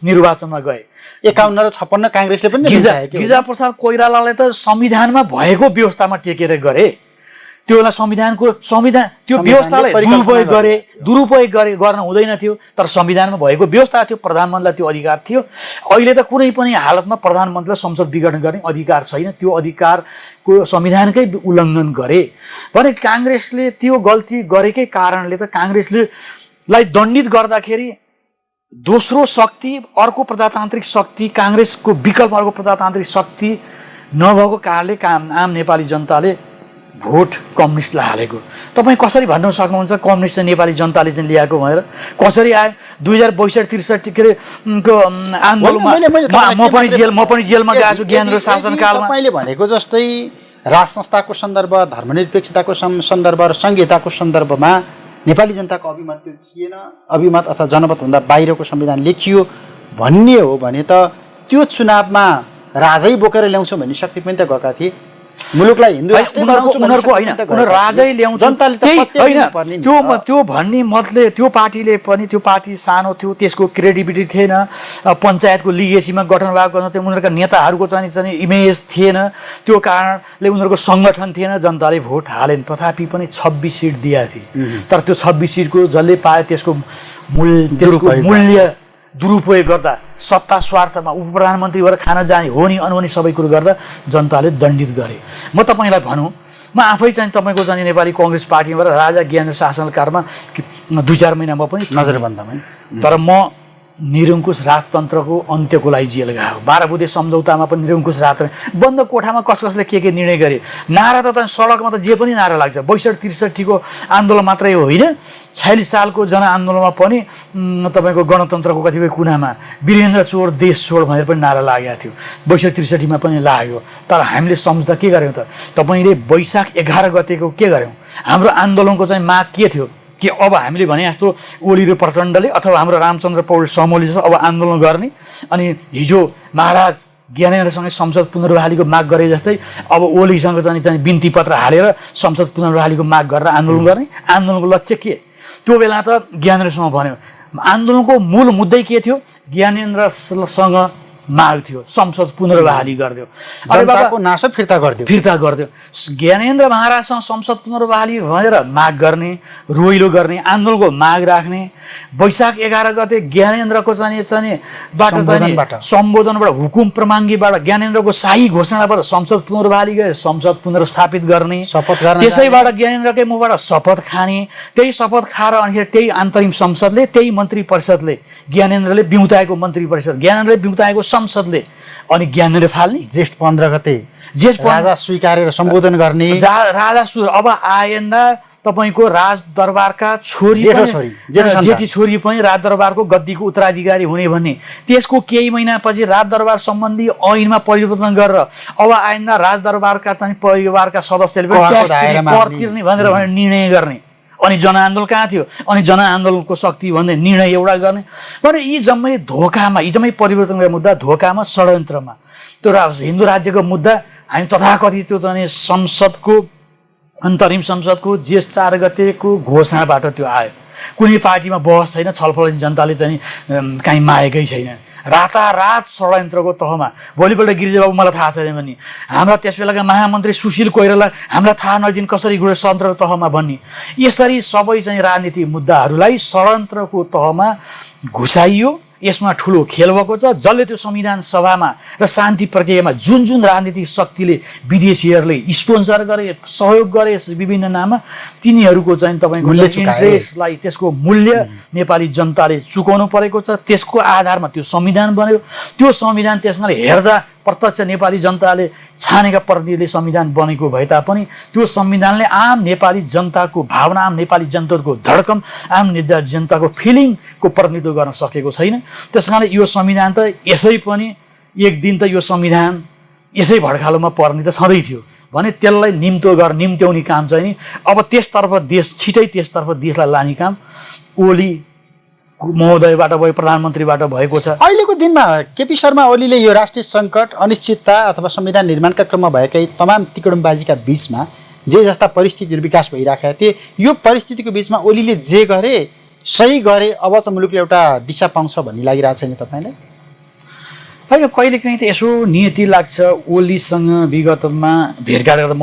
निर्वाचनमा गए। 51 र 56 कांग्रेसले पनि गिरिजाप्रसाद कोइरालाले त संविधानमा भएको व्यवस्थामा टेकेर गरे। त्यो बेला त्यो व्यवस्थालाई दुरुपयोग गर्न हुँदैन थियो। तर संविधानमा भएको व्यवस्था थियो, प्रधानमन्त्रीलाई त्यो अधिकार थियो। अहिले त कुनै पनि हालतमा प्रधानमन्त्रीलाई संसद विघटन गर्ने अधिकार छैन। त्यो अधिकारको संविधानकै उल्लङ्घन गरे भने कांग्रेसले त्यो गल्ती गरेकै कारणले त कांग्रेसलाई दण्डित गर्दाखेरि दोस्रो शक्ति, अर्को प्रजातान्त्रिक शक्ति, कांग्रेसको विकल्प अर्को प्रजातान्त्रिक शक्ति नभएको कारणले आम नेपाली जनताले भोट कम्युनिस्टलाई हालेको। तपाईँ कसरी भन्न सक्नुहुन्छ कम्युनिस्ट चाहिँ नेपाली जनताले चाहिँ ल्याएको भनेर? कसरी आयो? 2062-63 के अरे आन्दोलनमा म पनि जेलमा गएको छु ज्ञानेन्द्र शासनकालमा। मैले भनेको जस्तै राज संस्थाको सन्दर्भ, धर्मनिरपेक्षताको सन्दर्भ र संहिताको सन्दर्भमा नेपाली जनताको अभिमत त्यो थिएन। अभिमत अथवा जनमतभन्दा बाहिरको संविधान लेखियो भन्ने हो भने त त्यो चुनावमा राजै बोकेर ल्याउँछौँ भन्ने शक्ति पनि त गएका थिए। मुलुकलाई हिन्दू उनीहरूको होइन, उनीहरू राजै ल्याउँछ होइन। त्यो भन्ने मतले त्यो पार्टीले पनि, त्यो पार्टी सानो थियो, त्यसको क्रेडिबिलिटी थिएन। पञ्चायतको लिगेसीमा गठन भएको उनीहरूका नेताहरूको चाहिँ इमेज थिएन। त्यो कारणले उनीहरूको सङ्गठन थिएन। जनताले भोट हालेन। तथापि पनि 26 सिट दिएका थिए। तर त्यो 26 सिटको जसले पाए त्यसको मूल्य दुरुपयोग गर्दा, सत्ता स्वार्थमा उप प्रधानमन्त्री भएर खान जाने हो नि अनहोनी सबै कुरो गर्दा जनताले दण्डित गरे। म तपाईँलाई भनौँ, म आफै चाहिँ तपाईँको चाहिँ नेपाली कांग्रेस पार्टीबाट राजा ज्ञानेन्द्र शासनकालमा 2-4 महिनामा पनि नजरबन्दमा, तर म निरङ्कुश राजतन्त्रको अन्त्यको लागि जेल गएको। 12 बुँदे सम्झौतामा पनि निरङ्कुश राजतन्त्र बन्द कोठामा कसले के निर्णय गरे। नारा त सडकमा त जे पनि नारा लाग्छ। 62-63 को आन्दोलन मात्रै होइन, 46 सालको जनआन्दोलनमा पनि तपाईँको गणतन्त्रको कतिपय कुनामा वीरेन्द्र चोर देश छोड भनेर पनि नारा लागेको थियो। 62-63 मा पनि लाग्यो। तर हामीले सम्झौता के गर्यौँ त? तपाईँले वैशाख 11 गतेको के गर्यौँ? हाम्रो आन्दोलनको चाहिँ माग के थियो कि अब हामीले भने जस्तो ओली र प्रचण्डले अथवा हाम्रो रामचन्द्र पौडेल समूहले अब आन्दोलन गर्ने, अनि हिजो महाराज ज्ञानेन्द्रसँगै संसद पुनर्बहालीको माग गरे जस्तै अब ओलीसँग चाहिँ बिन्ती पत्र हालेर संसद पुनर्बहालीको माग गरेर आन्दोलन गर्ने। आन्दोलनको लक्ष्य के? त्यो बेला त ज्ञानेन्द्रसँग भन्यो। आन्दोलनको मूल मुद्दै के थियो? ज्ञानेन्द्रसँग माग थियो, संसद पुनर्बहाली गरिदियो। जनताको नासो फिर्ता गरिदियो। ज्ञानेन्द्र महाराजसँग संसद पुनर्बहाली भनेर माग गर्ने, रोइलो गर्ने, आन्दोलनको माग राख्ने। वैशाख 11 गते ज्ञानेन्द्रको सम्बोधनबाट हुकुम प्रमाङ्गीबाट ज्ञानेन्द्रको शाही घोषणाबाट संसद पुनर्बहाली गए, संसद पुनर्स्थापित गर्ने, त्यसैबाट ज्ञानेन्द्रकै मुखबाट शपथ खाने, त्यही शपथ खाएर अनि त्यही अन्तरिम संसदले, त्यही मन्त्री परिषदले, ज्ञानेन्द्रले बिउताएको मन्त्री परिषद, ज्ञानेन्द्रले बिउताएको संसदले अनि ज्ञानेन्द्रले फाल्ने। जेठ 15 गते राजा स्वीकारेर सम्बोधन गर्ने। राजा अब आइन्दा तपाईको राजदरबारका जेठी छोरी पनि राजदरबारको गद्दीको उत्तराधिकारी हुने भन्ने, त्यसको केही महिनापछि राजदरबार सम्बन्धी ऐनमा परिवर्तन गरेर अब आइन्दा राजदरबारका चाहिँ परिवारका सदस्यले पनि कर तिर्ने भनेर निर्णय गर्ने। अनि जनआन्दोलन कहाँ थियो? अनि जनआन्दोलनको शक्ति भन्ने निर्णय एउटा गर्ने भने यी जम्मै धोकामा, यी जम्मै परिवर्तनको मुद्दा धोकामा, षड्यन्त्रमा। त्यो हिन्दू राज्यको मुद्दा हामी तथाकथित त्यो चाहिँ संसदको अन्तरिम संसदको जेठ 4 गतेको घोषणाबाट त्यो आयो। कुनै पार्टीमा बहस छैन, छलफल जनताले चाहिँ काहीँ मागेकै छैन। रातारात षड्यन्त्रको तहमा भोलिपल्ट गिरिजाबाबु मलाई थाहा छैन भने हाम्रा त्यस बेलाका महामन्त्री सुशील कोइराला हामीलाई थाहा नदिन कसरी षड्यन्त्रको तहमा भन्ने। यसरी सबै चाहिँ राजनीतिक मुद्दाहरूलाई षड्यन्त्रको तहमा घुसाइयो। यसमा ठुलो खेल भएको छ। जसले त्यो संविधान सभामा र शान्ति प्रक्रियामा जुन जुन राजनीतिक शक्तिले विदेशीहरूले स्पोन्सर गरे, सहयोग गरे विभिन्न नाममा, तिनीहरूको चाहिँ तपाईँको इन्ट्रेस्टलाई, त्यसको मूल्य नेपाली जनताले चुकाउनु परेको छ। त्यसको आधारमा त्यो संविधान बन्यो। त्यो संविधान त्यसमा हेर्दा प्रत्यक्ष नेपाली जनताले छानेका प्रतिनिधिले संविधान बनेको भए तापनि त्यो संविधानले आम नेपाली जनताको भावना, आम नेपाली जनताको धड्कन, आम जनताको फिलिङको प्रतिनिधित्व गर्न सकेको छैन। त्यस कारणले यो संविधान त यसै पनि एक दिन त यो संविधान यसै भड्खालोमा पर्ने त छँदै थियो भने त्यसलाई निम्त्याउने काम चाहिँ नि अब त्यसतर्फ छिटै त्यसतर्फ देशलाई लाने काम ओली महोदयबाट भयो, प्रधानमन्त्रीबाट भएको छ। अहिलेको दिनमा केपी शर्मा ओलीले यो राष्ट्रिय सङ्कट, अनिश्चितता अथवा संविधान निर्माणका क्रममा भएकै तमाम तिकडुम्बाजीका बीचमा जे जस्ता परिस्थितिहरू विकास भइराखेका थिए, यो परिस्थितिको बीचमा ओलीले जे गरे सही गरे, अब चाहिँ मुलुकले एउटा दिशा पाउँछ भन्ने लागिरहेको छैन तपाईँलाई? होइन, कहिलेकाहीँ त यसो नियति लाग्छ। ओलीसँग विगतमा भेटघाट गर्दा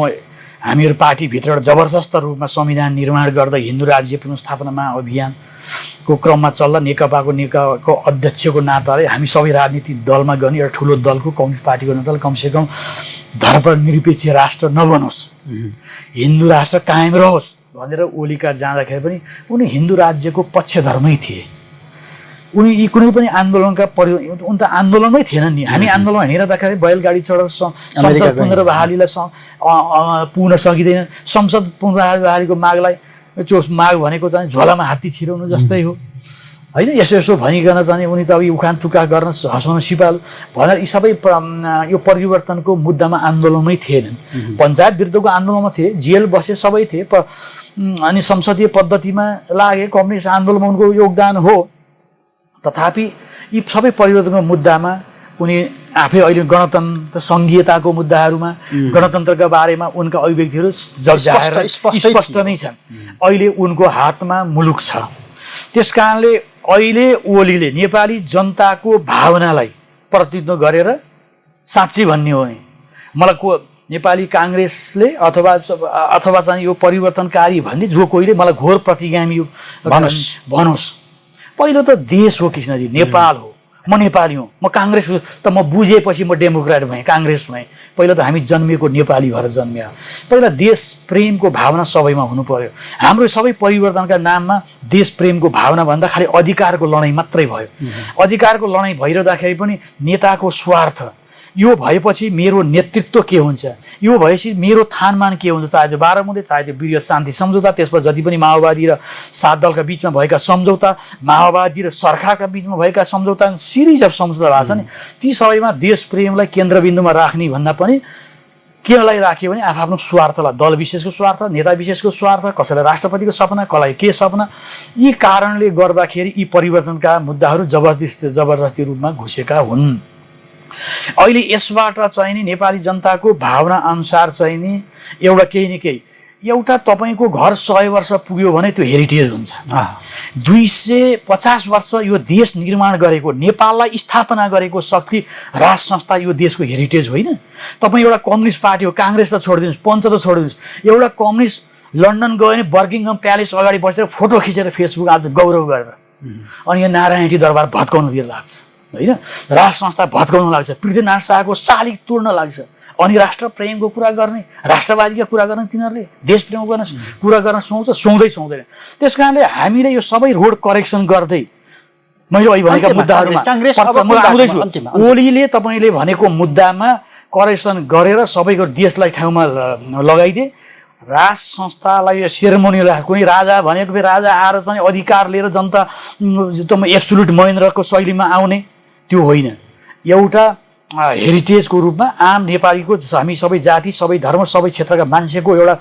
हामीहरू पार्टीभित्रबाट जबरजस्त रूपमा संविधान निर्माण गर्दा हिन्दू राज्य पुनर्स्थापनामा अभियानको क्रममा चल्दा नेकपाको अध्यक्षको नाताले हामी सबै राजनीतिक दलमा गर्ने एउटा ठुलो दलको कम्युनिस्ट पार्टीको नाताले कमसेकम धर्मनिरपेक्ष राष्ट्र नबनोस्, हिन्दू राष्ट्र कायम रहोस् भनेर ओलीका जाँदाखेरि पनि उनी हिन्दू राज्यको पक्षधर्मै थिए। उनी यी कुनै पनि आन्दोलनका उनी त आन्दोलनमै थिएनन् नि। हामी आन्दोलन हिँड्दाखेरि बैलगाडी चढेर संसद पुनर्बहालीलाई पुग्न सकिँदैन। संसद पुनर्बहालीको मागलाई, त्यो माग भनेको चाहिँ झोलामा हात्ती छिराउनु जस्तै हो होइन। यसो भनिकन चाहिँ उनी त अब उखान तुक्का गर्न हँसाउन सिपालु भनेर यी सबै यो परिवर्तनको मुद्दामा आन्दोलनमै थिएनन्। पञ्चायत विरुद्धको आन्दोलनमा थिए, जेल बसे, सबै थिए। अनि संसदीय पद्धतिमा लागे, कम्युनिस्ट आन्दोलनमा उनको योगदान हो। तथापि यी सबै परिवर्तनको मुद्दामा उनी आफै अहिले गणतन्त्र सङ्घीयताको मुद्दाहरूमा, गणतन्त्रका बारेमा उनका अभिव्यक्तिहरू स्पष्ट नै छन्। अहिले उनको हातमा मुलुक छ। त्यस कारणले अहिले ओलीले नेपाली जनताको भावनालाई प्रतिनिधित्व गरेर साँच्चै भन्ने हो भने मलाई नेपाली काङ्ग्रेसले अथवा चाहिँ यो परिवर्तनकारी भन्ने जो कोहीले मलाई घोर प्रतिगामी भनोस्। पहिलो त देश हो कृष्णजी, नेपाल हो। म नेपाली हुँ, म काङ्ग्रेस हुँ त म बुझेपछि म डेमोक्रेट भएँ, काङ्ग्रेस भएँ। पहिला त हामी जन्मिएको नेपाली भएर जन्मियो। पहिला देश प्रेमको भावना सबैमा हुनु पर्यो। हाम्रो सबै परिवर्तनका नाममा देश प्रेमको भावना भन्दा खालि अधिकारको लडाइँ मात्रै भयो। अधिकारको लडाइँ भइरहँदाखेरि पनि नेताको स्वार्थ, यो भएपछि मेरो नेतृत्व के हुन्छ, यो भएपछि मेरो थानमान के हुन्छ, चाहे त्यो बाह्रमुदे, चाहे त्यो वृहत शान्ति सम्झौता, त्यसमा जति पनि माओवादी र 7 दलका बिचमा भएका सम्झौता, माओवादी र सरकारका बिचमा भएका सम्झौता, सिरिज अफ सम्झौता भएको छ नि, ती सबैमा देश प्रेमलाई केन्द्रबिन्दुमा राख्ने भन्दा पनि केलाई राख्यो भने आफ्नो स्वार्थलाई, दल विशेषको स्वार्थ, नेता विशेषको स्वार्थ, कसैलाई राष्ट्रपतिको सपना, कसलाई के सपना, यी कारणले गर्दाखेरि यी परिवर्तनका मुद्दाहरू जबरजस्ती रूपमा घुसेका हुन्। अहिले यसबाट चाहिँ नि नेपाली जनताको भावना अनुसार चाहिँ नि एउटा केही न केही, एउटा तपाईँको घर 100 वर्ष पुग्यो भने त्यो हेरिटेज हुन्छ। 250 वर्ष यो देश निर्माण गरेको, नेपाललाई स्थापना गरेको शक्ति राज संस्था यो देशको हेरिटेज होइन। तपाईँ एउटा कम्युनिस्ट पार्टी हो, काङ्ग्रेस त छोडिदिनुहोस्, पञ्च त छोडिदिनुहोस्, एउटा कम्युनिस्ट लन्डन गयो भने बर्किङहम प्यालेस अगाडि बसेर फोटो खिचेर फेसबुक आज गौरव गरेर अनि यहाँ नारायणी दरबार भत्काउनतिर लाग्छ होइन, राज संस्था भत्काउन लाग्छ, पृथ्वीनारायण शाहको शालिग तोड्न लाग्छ। अनि राष्ट्र प्रेमको कुरा गर्ने, राष्ट्रवादीका कुरा गर्ने, तिनीहरूले देश प्रेमको कुरा गर्न सुहाउँदैन। त्यस कारणले हामीले यो सबै रोड करेक्सन गर्दै मैले अहिले भनेका मुद्दाहरूमा म आउँदैछु। ओलीले तपाईँले भनेको मुद्दामा करेक्सन गरेर सबैको देशलाई ठाउँमा लगाइदिए। राज संस्थालाई सेरेमोनियल कुनै राजा भनेको फेरि राजा आएर चाहिँ अधिकार लिएर जनता एब्सोल्युट महेन्द्रको शैलीमा आउने त्यो होइन। एउटा हेरिटेजको रूपमा आम नेपालीको हामी सबै जाति, सबै धर्म, सबै क्षेत्रका मान्छेको एउटा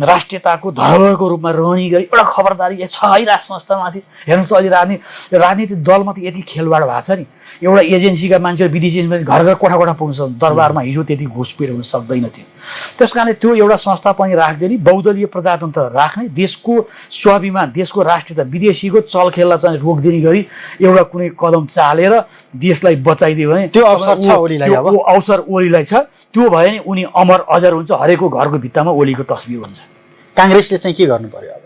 राष्ट्रियताको धरोहरको रूपमा रहने गरी एउटा खबरदारी छ है राज संस्थामाथि। हेर्नुहोस् त अहिले राजनीतिक दलमा त यति खेलवाड भएको छ नि, एउटा एजेन्सीका मान्छेहरू विदेशी एजेन्सी घर घर कोठा पुग्छ, दरबारमा हिजो त्यति घुसपेट हुन सक्दैन थियो। त्यस कारणले त्यो एउटा संस्था पनि राख्दै बहुदलीय प्रजातन्त्र राख्ने, देशको स्वाभिमान, देशको राष्ट्रियता, विदेशीको चलखेललाई चाहिँ रोकिदिने गरी एउटा कुनै कदम चालेर देशलाई बचाइदियो भने त्यो अवसर ओलीलाई छ। त्यो भयो भने उनी अमर अजर हुन्छ, हरेकको घरको भित्तामा ओलीको तस्बिर हुन्छ। काङ्ग्रेसले चाहिँ के गर्नु पर्यो अब?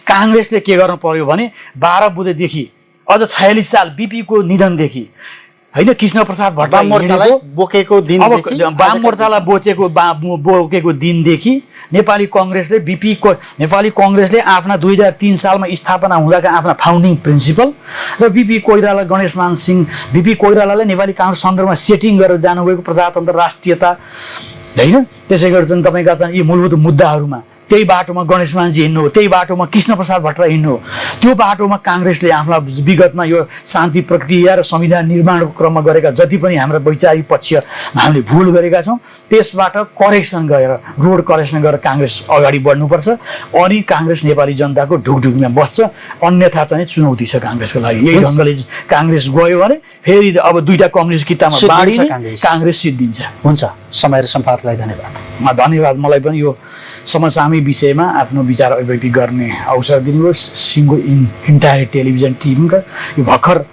काङ्ग्रेसले के गर्नु पर्यो भने 12 बुधेदेखि अझ 46 साल बीपीको निधनदेखि होइन, कृष्ण प्रसाद भट्टराईलाई बोकेको दिन, वाम मोर्चालाई बोकेको दिनदेखि नेपाली कङ्ग्रेसले आफ्ना 2003 सालमा स्थापना हुँदाका आफ्ना फाउन्डिङ प्रिन्सिपल र बीपी कोइराला, गणेशमान सिंह, बीपी कोइरालाले नेपाली काङ्ग्रेस सन्दर्भमा सेटिङ गरेर जानुभएको प्रजातन्त्र, राष्ट्रियता होइन। त्यसै गरी चाहिँ तपाईँका चाहिँ यी मूलभूत मुद्दाहरूमा त्यही बाटोमा गणेशमानजी हिँड्नु हो, त्यही बाटोमा कृष्ण प्रसाद भट्टराई हिँड्नु हो। त्यो बाटोमा काङ्ग्रेसले आफ्ना विगतमा यो शान्ति प्रक्रिया र संविधान निर्माणको क्रममा गरेका जति पनि हाम्रा वैचारिक पक्षमा हामीले भुल गरेका छौँ त्यसबाट करेक्सन गरेर, रोड करेक्सन गरेर काङ्ग्रेस अगाडि बढ्नुपर्छ। अनि काङ्ग्रेस नेपाली जनताको ढुकढुकमा बस्छ, अन्यथा चाहिँ चुनौती छ काङ्ग्रेसको लागि। यही ढङ्गले काङ्ग्रेस गयो भने फेरि अब दुईटा कम्युनिस्ट किताबमा बाँडिने काङ्ग्रेस सिद्धिन्छ। हुन्छ, समय र सम्वादलाई धन्यवाद। धन्यवाद। मलाई पनि यो समसामयिक विषयमा आफ्नो विचार अभिव्यक्ति गर्ने अवसर दिनुभयो। सिङ्गो इन्टायर टेलिभिजन टिम र यो भर्खर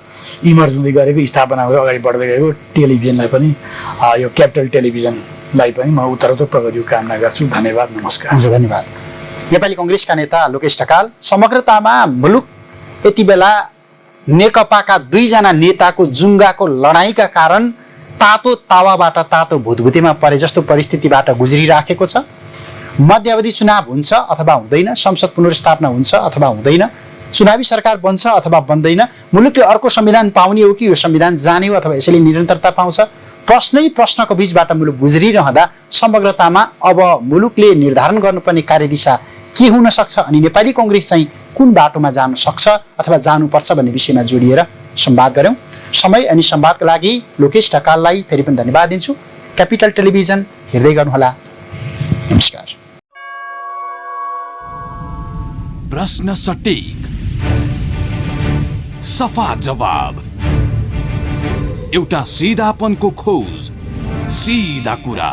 इमर्ज हुँदै गरेको, स्थापना हुँदै अगाडि बढ्दै गएको टेलिभिजनलाई पनि, यो क्यापिटल टेलिभिजनलाई पनि म उत्तरोत्तर प्रगतिको कामना गर्छु। धन्यवाद, नमस्कार। हुन्छ, धन्यवाद। नेपाली कङ्ग्रेसका नेता लोकेश ढकाल, समग्रतामा मुलुक यति बेला नेकपाका 2 जना नेताको जुङ्गाको लडाइँका कारण तातो तावाबाट तातो भुतभुतेमा परे जस्तो परिस्थितिबाट गुज्रिराखेको छ। मध्यावधि चुनाव हुन्छ अथवा हुँदैन, संसद पुनर्स्थापना हुन्छ अथवा हुँदैन, चुनावी सरकार बन्छ अथवा बन्दैन, मुलुकले अर्को संविधान पाउने हो कि यो संविधान जाने हो अथवा यसैले निरन्तरता पाउँछ, प्रश्नको बीचबाट मुलुक गुज्रिरहँदा समग्रतामा अब मुलुकले निर्धारण गर्नुपर्ने कार्यदिशा के हुन सक्छ अनि नेपाली कङ्ग्रेस चाहिँ कुन बाटोमा जान सक्छ अथवा जानुपर्छ भन्ने विषयमा जोडिएर संवाद गऱ्यौँ। समय अनि संवादका लागि लोकेश ढकाललाई फेरि पनि धन्यवाद दिन्छु। क्यापिटल टेलिभिजन हेर्दै गर्नुहोला। नमस्कार। प्रश्न सटीक, सफा जवाब, एउटा सिधापनको खोज, सिधा कुरा।